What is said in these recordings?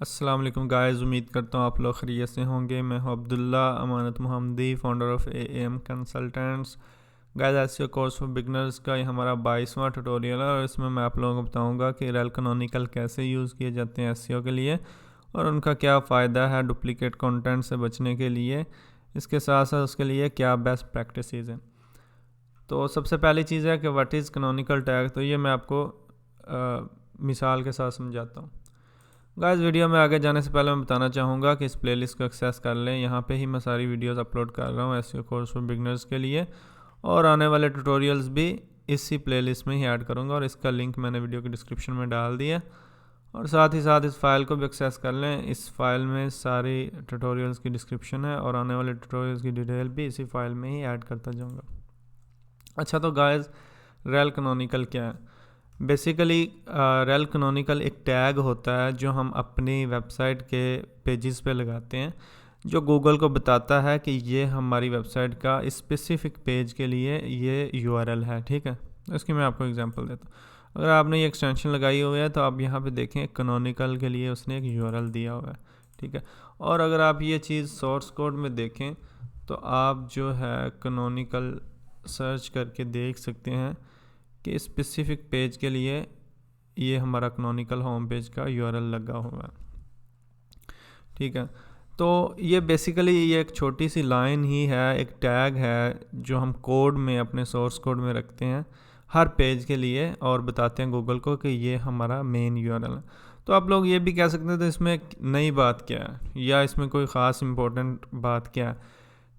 अस्सलाम वालेकुम गाइस, उम्मीद करता हूँ आप लोग खैरियत से होंगे। मैं हूँ Abdullah Amanat Mohammadi, founder of AM consultants. Guys, SEO course for beginners का ये हमारा 22वां ट्यूटोरियल है और इसमें मैं आप लोगों को बताऊंगा कि रेल कैनोनिकल कैसे यूज़ किए जाते हैं एसईओ के लिए और उनका क्या फ़ायदा है डुप्लीकेट कंटेंट से बचने के लिए। इसके साथ साथ उसके लिए क्या बेस्ट प्रैक्टिसेस हैं। तो सबसे पहली चीज़ है कि व्हाट इज़ कैनोनिकल टैग। तो ये मैं आपको मिसाल के साथ समझाता हूँ। गाइस, वीडियो में आगे जाने से पहले मैं बताना चाहूँगा कि इस प्लेलिस्ट को एक्सेस कर लें। यहाँ पे ही मैं सारी वीडियोस अपलोड कर रहा हूँ एसईओ कोर्स फॉर बिगनर्स के लिए, और आने वाले ट्यूटोरियल्स भी इसी प्लेलिस्ट में ही ऐड करूँगा और इसका लिंक मैंने वीडियो के डिस्क्रिप्शन में डाल दिया। और साथ ही साथ इस फाइल को भी एक्सेस कर लें। इस फाइल में सारी ट्यूटोरियल्स की डिस्क्रिप्शन है और आने वाले ट्यूटोरियल्स की डिटेल भी इसी फाइल में ही ऐड करता जाऊँगा। अच्छा, तो गाइस, रेल कैनोनिकल क्या है? बेसिकली रेल कैनोनिकल एक टैग होता है जो हम अपनी वेबसाइट के पेजेस पे लगाते हैं, जो गूगल को बताता है कि ये हमारी वेबसाइट का स्पेसिफिक पेज के लिए ये यूआरएल है। ठीक है, तो इसकी मैं आपको एग्जांपल देता हूँ। अगर आपने ये एक्सटेंशन लगाई हुई है तो आप यहाँ पे देखें कैनोनिकल के लिए उसने एक यूआरएल दिया हुआ है। ठीक है, और अगर आप ये चीज़ सोर्स कोड में देखें तो आप जो है कैनोनिकल सर्च करके देख सकते हैं कि स्पेसिफिक पेज के लिए ये हमारा कैनोनिकल होम पेज का यूआरएल लगा हुआ है। ठीक है, तो ये बेसिकली ये एक छोटी सी लाइन ही है, एक टैग है जो हम कोड में अपने सोर्स कोड में रखते हैं हर पेज के लिए और बताते हैं गूगल को कि ये हमारा मेन यूआरएल है। तो आप लोग ये भी कह सकते हैं तो इसमें नई बात क्या है या इसमें कोई ख़ास इम्पोर्टेंट बात क्या है।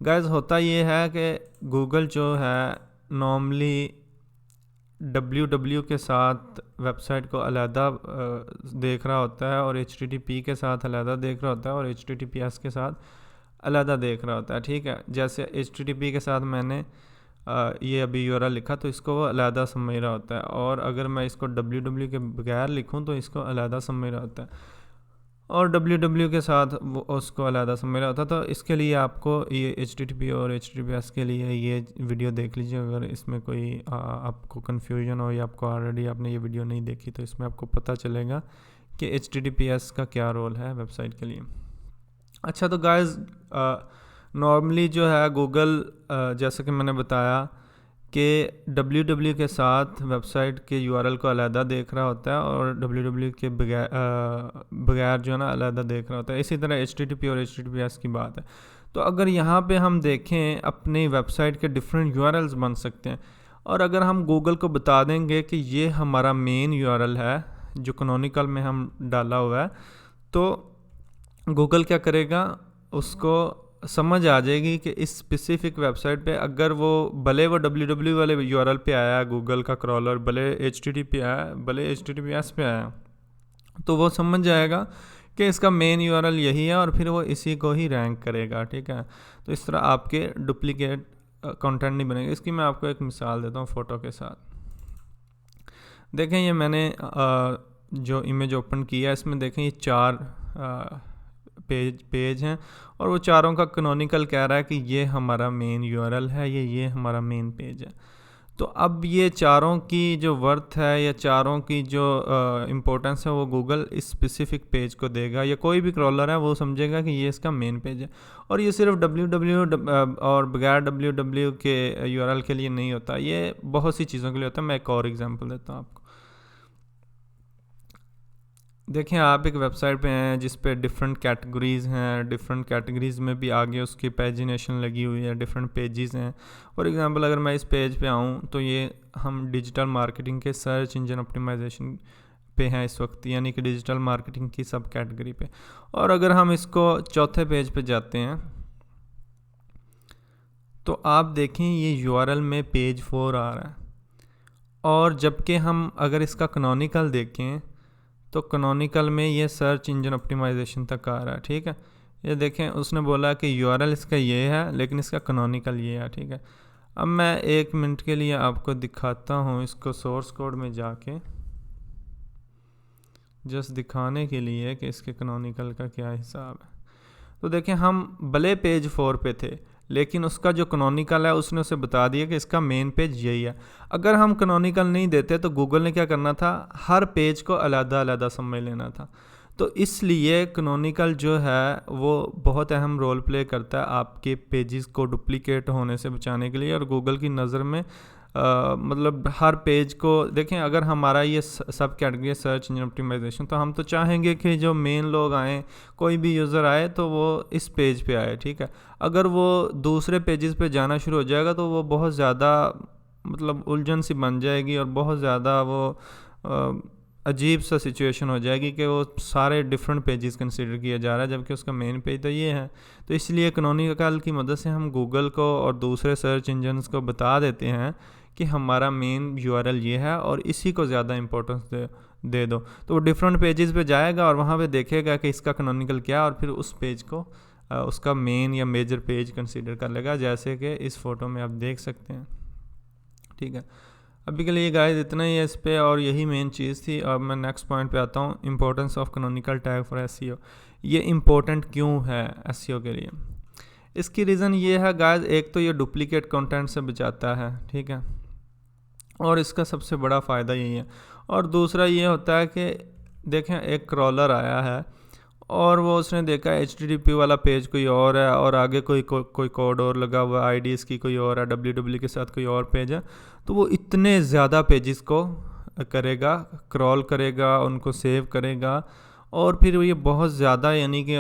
गाइस, होता ये है कि गूगल जो है नॉर्मली www के साथ वेबसाइट को अलहदा देख रहा होता है और http के साथ अलहदा देख रहा होता है और https के साथ अलहदा देख रहा होता है। ठीक है, जैसे http के साथ मैंने ये अभी यूआरएल लिखा तो इसको वो अलहदा समझ रहा होता है, और अगर मैं इसको www के बगैर लिखूं तो इसको अलहदा समझ रहा होता है, और www के साथ वो उसको अलहदा समझ रहा होता है। तो इसके लिए आपको ये http और https के लिए ये वीडियो देख लीजिए। अगर इसमें कोई आपको कन्फ्यूजन हो या आपको ऑलरेडी आपने ये वीडियो नहीं देखी तो इसमें आपको पता चलेगा कि https का क्या रोल है वेबसाइट के लिए। अच्छा, तो गाइस, नॉर्मली जो है गूगल जैसे कि मैंने बताया कि www के साथ वेबसाइट के यूआरएल को अलहदा देख रहा होता है और www के बगैर जो है ना अलहदा देख रहा होता है। इसी तरह http और https की बात है। तो अगर यहाँ पे हम देखें अपनी वेबसाइट के डिफरेंट यूआरएल्स बन सकते हैं, और अगर हम गूगल को बता देंगे कि ये हमारा मेन यूआरएल है जो कैनोनिकल में हम डाला हुआ है, तो गूगल क्या करेगा, उसको समझ आ जाएगी कि इस स्पेसिफिक वेबसाइट पे अगर वो भले वो www वाले यूआरएल पे आया है, गूगल का क्रॉलर भले http आया भले https पे आया, तो वो समझ जाएगा कि इसका मेन यूआरएल यही है और फिर वो इसी को ही रैंक करेगा। ठीक है, तो इस तरह आपके डुप्लीकेट कंटेंट नहीं बनेगा। इसकी मैं आपको एक मिसाल देता हूँ फ़ोटो के साथ। देखें, ये मैंने जो इमेज ओपन किया है इसमें देखें ये 4 पेज हैं और वो चारों का कैनोनिकल कह रहा है कि ये हमारा मेन यूआरएल है, ये हमारा मेन पेज है। तो अब ये चारों की जो वर्थ है या चारों की जो इम्पोर्टेंस है वो गूगल इस स्पेसिफिक पेज को देगा, या कोई भी क्रॉलर है वो समझेगा कि ये इसका मेन पेज है। और ये सिर्फ www और बगैर www के यूआरएल के लिए नहीं होता, ये बहुत सी चीज़ों के लिए होता है। मैं एक और एग्जांपल देता हूँ आपको। देखें, आप एक वेबसाइट पे हैं जिस पे डिफरेंट कैटेगरीज़ हैं, डिफरेंट कैटेगरीज़ में भी आगे उसकी पेजिनेशन लगी हुई है, डिफरेंट पेजेस हैं। फॉर एग्जांपल, अगर मैं इस पेज पे आऊँ तो ये हम डिजिटल मार्केटिंग के सर्च इंजन ऑप्टिमाइजेशन पे हैं इस वक्त, यानी कि डिजिटल मार्केटिंग की सब कैटेगरी पे। और अगर हम इसको चौथे पेज पे जाते हैं तो आप देखें ये यूआरएल में पेज 4 आ रहा है, और जबकि हम अगर इसका कैनोनिकल देखें तो कैनोनिकल में ये सर्च इंजन ऑप्टिमाइजेशन तक आ रहा है। ठीक है, ये देखें उसने बोला कि यूआरएल इसका ये है लेकिन इसका कैनोनिकल ये है। ठीक है, अब मैं 1 मिनट के लिए आपको दिखाता हूँ इसको सोर्स कोड में जाके, जस्ट दिखाने के लिए कि इसके कैनोनिकल का क्या हिसाब है। तो देखें, हम भले पेज 4 पे थे लेकिन उसका जो कैनोनिकल है उसने उसे बता दिया कि इसका मेन पेज यही है। अगर हम कैनोनिकल नहीं देते तो गूगल ने क्या करना था, हर पेज को अलग-अलग समझ लेना था। तो इसलिए कैनोनिकल जो है वो बहुत अहम रोल प्ले करता है आपके पेजेस को डुप्लीकेट होने से बचाने के लिए। और गूगल की नज़र में मतलब हर पेज को देखें, अगर हमारा ये सब कैटेगरी सर्च इंजन ऑप्टिमाइजेशन, तो हम तो चाहेंगे कि जो मेन लोग आएँ, कोई भी यूज़र आए तो वो इस पेज पे आए, ठीक है। अगर वो दूसरे पेजेस पे जाना शुरू हो जाएगा तो वो बहुत ज़्यादा मतलब उलझन सी बन जाएगी और बहुत ज़्यादा वो अजीब सा सिचुएशन हो जाएगी कि वो सारे डिफरेंट पेजेस कंसीडर किया जा रहा है जबकि उसका मेन पेज तो ये है। तो इसलिए कैनोनिकल की मदद से हम गूगल को और दूसरे सर्च इंजन्स को बता देते हैं कि हमारा मेन यूआरएल ये है और इसी को ज़्यादा इंपॉर्टेंस दे दो। तो वो डिफरेंट पेजेस पे जाएगा और वहाँ पे देखेगा कि इसका कैनोनिकल क्या है और फिर उस पेज को उसका मेन या मेजर पेज कंसीडर कर लेगा, जैसे कि इस फ़ोटो में आप देख सकते हैं, ठीक है। अभी के लिए गाइस इतना ही है इस पे, और यही मेन चीज़ थी। अब मैं नेक्स्ट पॉइंट पे आता हूँ, importance of canonical tag for SEO. ये इम्पोर्टेंट क्यों है एसईओ के लिए? इसकी रीज़न ये है गाइस, एक तो ये डुप्लीकेट कंटेंट से बचाता है, ठीक है, और इसका सबसे बड़ा फ़ायदा यही है। और दूसरा ये होता है कि देखें, एक क्रॉलर आया है और वो उसने देखा HTTP वाला पेज कोई और है और आगे कोई कोड और लगा हुआ है, IDs की कोई और है, www के साथ कोई और पेज है, तो वो इतने ज़्यादा पेजेस को करेगा, क्रॉल करेगा, उनको सेव करेगा और फिर ये बहुत ज़्यादा यानी कि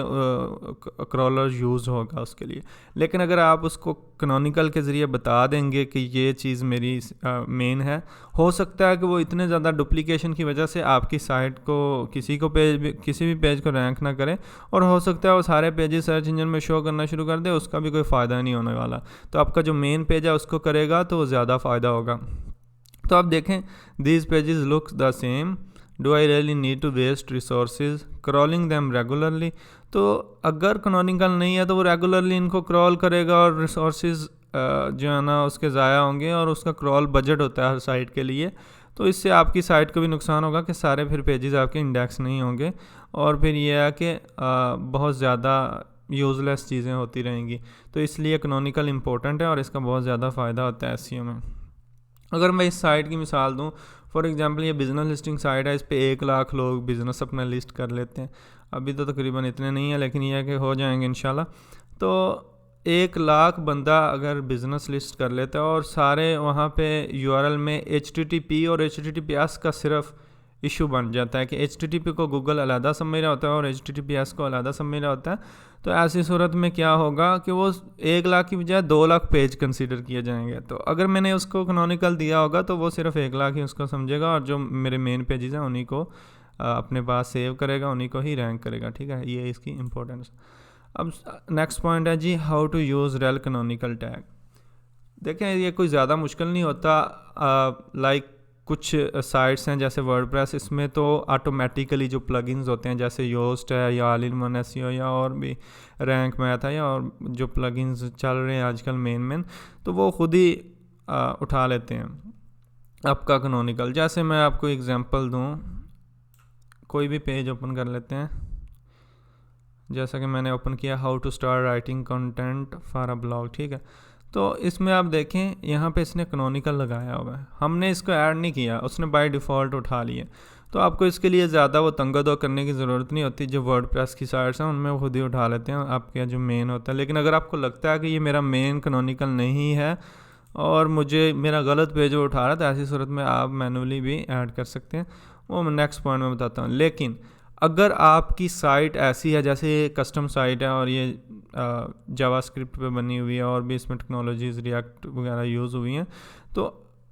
क्रॉलर यूज़ होगा उसके लिए। लेकिन अगर आप उसको कैनोनिकल के ज़रिए बता देंगे कि ये चीज़ मेरी मेन है, हो सकता है कि वो इतने ज़्यादा डुप्लीकेशन की वजह से आपकी साइट को किसी भी पेज को रैंक ना करें और हो सकता है वो सारे पेजेस सर्च इंजन में शो करना शुरू कर दे, उसका भी कोई फ़ायदा नहीं होने वाला। तो आपका जो मेन पेज है उसको करेगा तो ज़्यादा फ़ायदा होगा। तो आप देखें, these pages look the same, do I really need to waste resources crawling them regularly. तो अगर कैनोनिकल नहीं है तो वो रेगुलरली इनको क्रॉल करेगा और रिसोर्सेज जो है ना उसके ज़ाया होंगे और उसका क्रॉल बजट होता है हर साइट के लिए। तो इससे आपकी साइट को भी नुकसान होगा कि सारे फिर पेजेस आपके इंडेक्स नहीं होंगे और फिर यह है कि बहुत ज़्यादा यूज़लेस चीज़ें होती रहेंगी। तो इसलिए कैनोनिकल इंपॉर्टेंट है और इसका बहुत ज़्यादा फ़ायदा होता है एसईओ में। अगर मैं इस साइट की मिसाल दूं, फॉर एग्जांपल ये बिज़नेस लिस्टिंग साइट है, इस पे 1 लाख लोग बिज़नेस अपना लिस्ट कर लेते हैं। अभी तो तकरीबन इतने नहीं है, लेकिन यह है कि हो जाएंगे इंशाल्लाह। तो 1 लाख बंदा अगर बिज़नेस लिस्ट कर लेता है और सारे वहाँ पे यूआरएल में HTTP और HTTPS का सिर्फ इशू बन जाता है कि HTTP को गूगल अलहदा समझ रहा होता है और HTTPS को अलहदा समझ रहा होता है। तो ऐसी सूरत में क्या होगा कि वो 1 लाख की बजाय 2 लाख पेज कंसीडर किए जाएंगे। तो अगर मैंने उसको कैनोनिकल दिया होगा तो वो सिर्फ 1 लाख ही उसको समझेगा और जो मेरे मेन पेजेस हैं उन्हीं को अपने पास सेव करेगा, उन्हीं को ही रैंक करेगा, ठीक है। ये इसकी इंपॉर्टेंस। अब नेक्स्ट पॉइंट है जी, how to use rel canonical tag. देखें, ये कोई ज़्यादा मुश्किल नहीं होता। लाइक कुछ साइट्स हैं जैसे वर्डप्रेस, इसमें तो ऑटोमेटिकली जो प्लगइन्स होते हैं जैसे योस्ट है या ऑल इन वन एसईओ या और भी रैंक मैथ है या और जो प्लगइन्स चल रहे हैं आजकल मेन, तो वो खुद ही उठा लेते हैं आपका कैनोनिकल। जैसे मैं आपको एग्जांपल दूं, कोई भी पेज ओपन कर लेते हैं, जैसा कि मैंने ओपन किया how to start writing content for a blog, ठीक है। तो इसमें आप देखें यहाँ पे इसने कैनोनिकल लगाया हुआ है, हमने इसको ऐड नहीं किया, उसने बाय डिफ़ॉल्ट उठा लिया। तो आपको इसके लिए ज़्यादा वो तंगदो करने की ज़रूरत नहीं होती। जो वर्डप्रेस की साइट्स हैं उनमें वो खुद ही उठा लेते हैं आपके जो मेन होता है। लेकिन अगर आपको लगता है कि ये मेरा मेन कैनोनिकल नहीं है और मुझे मेरा गलत पेज उठा रहा है, तो ऐसी सूरत में आप मैनुअली भी ऐड कर सकते हैं, वो मैं नेक्स्ट पॉइंट में बताता हूँ। लेकिन अगर आपकी साइट ऐसी है जैसे कस्टम साइट है और ये जावास्क्रिप्ट पे बनी हुई है और भी इसमें टेक्नोलॉजीज़ रिएक्ट वगैरह यूज़ हुई हैं, तो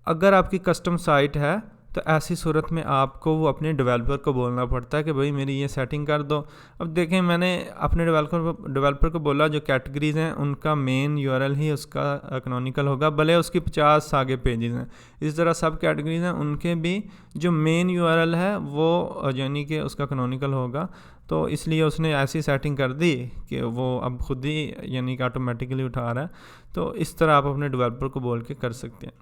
अगर आपकी कस्टम साइट है तो ऐसी सूरत में आपको वो अपने डेवलपर को बोलना पड़ता है कि भाई मेरी ये सेटिंग कर दो। अब देखें, मैंने अपने डेवलपर को बोला जो कैटेगरीज़ हैं उनका मेन यूआरएल ही उसका कैनोनिकल होगा, भले उसकी 50 आगे पेजेस हैं। इस तरह सब कैटेगरीज़ हैं उनके भी जो मेन यूआरएल है वो यानी कि उसका कैनोनिकल होगा। तो इसलिए उसने ऐसी सेटिंग कर दी कि वो अब खुद ही यानी कि ऑटोमेटिकली उठा रहा है। तो इस तरह आप अपने डेवलपर को बोल के कर सकते हैं।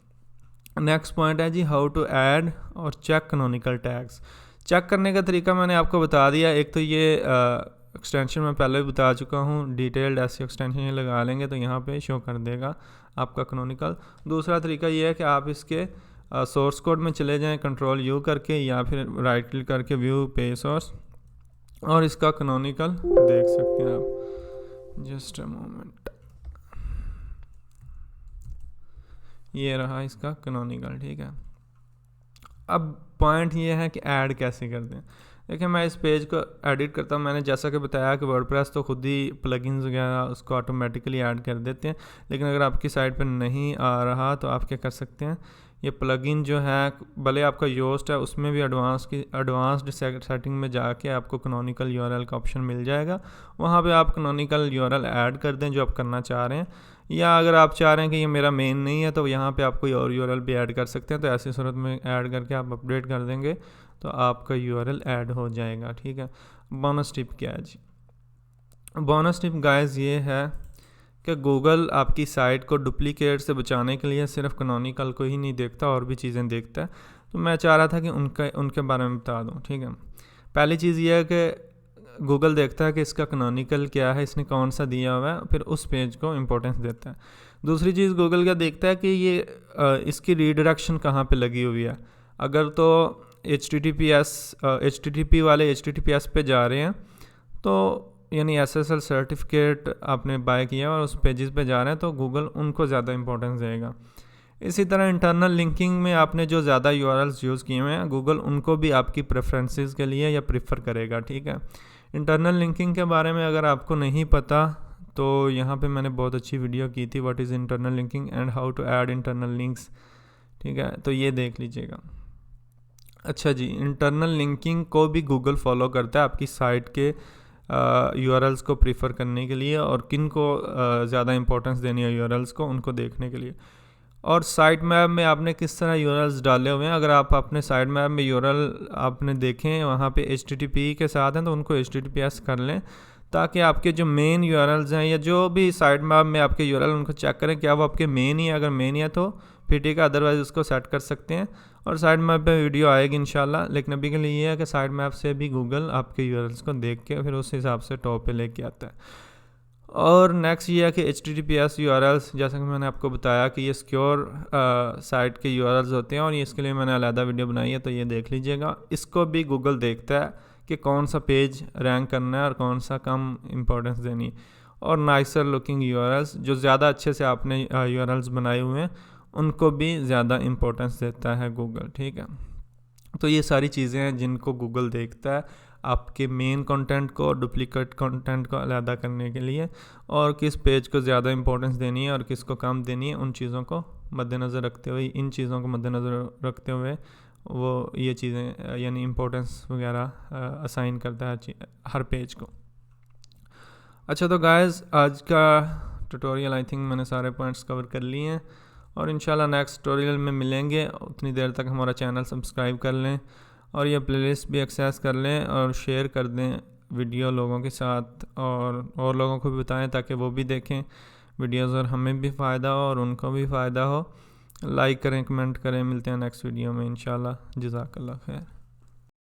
नेक्स्ट पॉइंट है जी, हाउ टू ऐड और चेक कैनोनिकल टैग्स। चेक करने का तरीका मैंने आपको बता दिया। एक तो ये एक्सटेंशन मैं पहले भी बता चुका हूँ, डिटेल्ड ऐसी एक्सटेंशन ये लगा लेंगे तो यहाँ पे शो कर देगा आपका कैनोनिकल। दूसरा तरीका ये है कि आप इसके सोर्स कोड में चले जाएं, कंट्रोल U करके या फिर राइट क्लिक करके व्यू पेज सोर्स, और इसका कैनोनिकल देख सकते हैं आप, जस्ट अ मोमेंट, ये रहा इसका कैनोनिकल। ठीक है, अब पॉइंट ये है कि ऐड कैसे करते हैं। देखिए मैं इस पेज को एडिट करता हूँ, मैंने जैसा कि बताया कि वर्डप्रेस तो खुद ही प्लगइन्स वगैरह उसको ऑटोमेटिकली ऐड कर देते हैं, लेकिन अगर आपकी साइट पर नहीं आ रहा तो आप क्या कर सकते हैं, ये प्लगइन जो है भले आपका योस्ट है उसमें भी एडवांस्ड सेटिंग में जाके आपको कैनोनिकल यूआरएल का ऑप्शन मिल जाएगा, वहाँ पे आप कैनोनिकल यूआरएल ऐड कर दें जो आप करना चाह रहे हैं। या अगर आप चाह रहे हैं कि ये मेरा मेन नहीं है तो यहाँ पे आप कोई और यूआरएल भी ऐड कर सकते हैं, तो ऐसी सूरत में ऐड करके आप अपडेट कर देंगे तो आपका यूआरएल ऐड हो जाएगा। ठीक है, बोनस टिप क्या है जी, बोनस टिप गाइस ये है कि गूगल आपकी साइट को डुप्लीकेट से बचाने के लिए सिर्फ कैनोनिकल को ही नहीं देखता, और भी चीज़ें देखता है। तो मैं चाह रहा था कि उनके बारे में बता दूं। ठीक है, पहली चीज़ ये है कि गूगल देखता है कि इसका कैनोनिकल क्या है, इसने कौन सा दिया हुआ है, फिर उस पेज को इम्पोर्टेंस देता है। दूसरी चीज़ गूगल क्या देखता है कि ये इसकी रीडायरेक्शन कहाँ पे लगी हुई है। अगर तो HTTP वाले HTTPS पे जा रहे हैं तो यानी SSL सर्टिफिकेट आपने बाय किया और उस पेजेस पे जा रहे हैं तो गूगल उनको ज़्यादा इंपॉर्टेंस देगा। इसी तरह इंटरनल लिंकिंग में आपने जो ज़्यादा URLs यूज़ किए हुए हैं गूगल उनको भी आपकी प्रेफरेंसेस के लिए या प्रेफर करेगा। ठीक है, इंटरनल लिंकिंग के बारे में अगर आपको नहीं पता तो यहाँ पे मैंने बहुत अच्छी वीडियो की थी, what is internal linking and how to add internal links. ठीक है, तो ये देख लीजिएगा। अच्छा जी, इंटरनल लिंकिंग को भी गूगल फॉलो करता है आपकी साइट के URLs को प्रीफर करने के लिए, और किन को ज़्यादा इंपॉर्टेंस देनी है URLs को उनको देखने के लिए। और साइट मैप में आपने किस तरह URLs डाले हुए हैं, अगर आप अपने साइट मैप में URL आपने देखें वहाँ पे HTTP के साथ हैं तो उनको HTTPS कर लें, ताकि आपके जो मेन URLs हैं या जो भी साइट मैप में आपके URL उनको चेक करें क्या वो आपके मेन ही है, अगर मेन ही है तो फिर ठीक है, अदरवाइज़ उसको सेट कर सकते हैं। और साइट मैप पे वीडियो आएगी इंशाल्लाह, लेकिन अभी के लिए ये है कि साइट मैप से भी गूगल आपके URLs को देख के फिर उस हिसाब से टॉप पे लेके आता है। और नेक्स्ट ये है कि HTTPS URLs, जैसा कि मैंने आपको बताया कि ये सिक्योर साइट के URLs होते हैं और ये इसके लिए मैंने अलहदा वीडियो बनाई है, तो ये देख लीजिएगा। इसको भी गूगल देखता है कि कौन सा पेज रैंक करना है और कौन सा कम इम्पोर्टेंस देनी है। और नाइसर लुकिंग URLs, जो ज़्यादा अच्छे से आपने URLs बनाए हुए हैं उनको भी ज़्यादा इम्पोर्टेंस देता है गूगल। ठीक है, तो ये सारी चीज़ें हैं जिनको गूगल देखता है आपके मेन कंटेंट को डुप्लीकेट कंटेंट को अलहदा करने के लिए, और किस पेज को ज़्यादा इंपॉर्टेंस देनी है और किसको कम देनी है, उन चीज़ों को मद्देनज़र रखते हुए, इन चीज़ों को मद्देनज़र रखते हुए वो ये चीज़ें यानी इम्पोर्टेंस वगैरह असाइन करता है हर पेज को। अच्छा, तो गाइस आज का ट्यूटोरियल आई थिंक मैंने सारे पॉइंट्स कवर कर लिए हैं, और इंशाल्लाह नेक्स्ट ट्यूटोरियल में मिलेंगे। उतनी देर तक हमारा चैनल सब्सक्राइब कर लें और ये प्लेलिस्ट भी एक्सेस कर लें और शेयर कर दें वीडियो लोगों के साथ, और लोगों को भी बताएं ताकि वो भी देखें वीडियोज़ और हमें भी फ़ायदा हो और उनको भी फ़ायदा हो। लाइक करें, कमेंट करें। मिलते हैं नेक्स्ट वीडियो में इंशाल्लाह। जज़ाकल्लाह खैर।